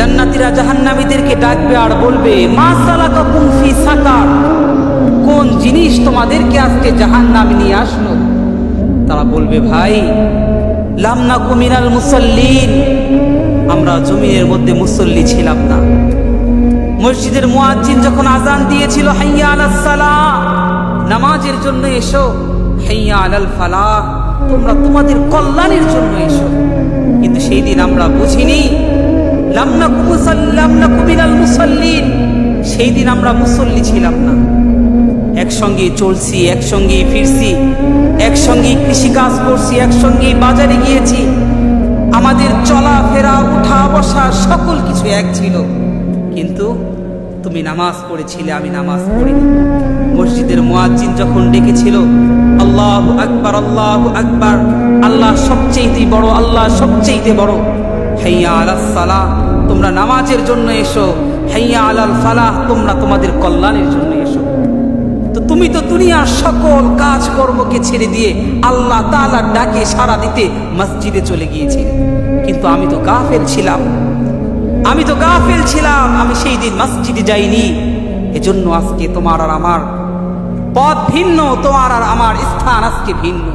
জান্নাতীরা জাহান্নামীদেরকে ডাকবে আর বলবে মা সালাকাকুম ফি সাকার, কোন জিনিস তোমাদেরকে আজকে জাহান্নামে নিয়ে আসলো? তারা বলবে ভাই লাম নাকু মিনাল মুসাল্লিন, আমরা জমিনের মধ্যে মুসল্লি ছিলাম না। মসজিদের মুয়াজ্জিন যখন আজান দিয়েছিল হাইয়া আলাস সালাহ, নামাজের জন্য এসো, হাইয়া আলাল ফালাহ, তোমরা তোমাদের কল্যাণের জন্য এসো, কিন্তু সেই দিন আমরা বুঝিনি লাম নাকু মিনাল মুসাল্লিন, সেই দিন আমরা মুসল্লি ছিলাম না। একসঙ্গে চলছি, একসঙ্গে ফিরছি, একসঙ্গে কৃষিকাজ করছি, একসঙ্গে বাজারে গিয়েছি, আমাদের চলাফেরা উঠা বসা সকল কিছু এক ছিল, কিন্তু তুমি নামাজ পড়েছিলে, আমি নামাজ পড়িনি। মসজিদের মুয়াজ্জিন যখন ডেকেছিল আল্লাহু আকবার আল্লাহু আকবার, আল্লাহ সবচেয়ে বড়, আল্লাহ সবচেয়ে বড়, হাইয়া আলাস সালাহ, তোমরা নামাজের জন্য এসো, হাইয়া আলাল ফালাহ, তোমরা তোমাদের কল্যাণের জন্য এসো। তো তুমি তো দুনিয়ার সকল কাজকর্মকে ছেড়ে দিয়ে আল্লাহ তাআলার ডাকে সাড়া দিতে মসজিদে চলে গিয়েছিলে, কিন্তু আমি তো গাফেল ছিলাম, আমি সেই দিন মসজিদে যাইনি। এজন্য আজকে তোমার আর আমার পথ ভিন্ন, তোমার আর আমার স্থান আজকে ভিন্ন।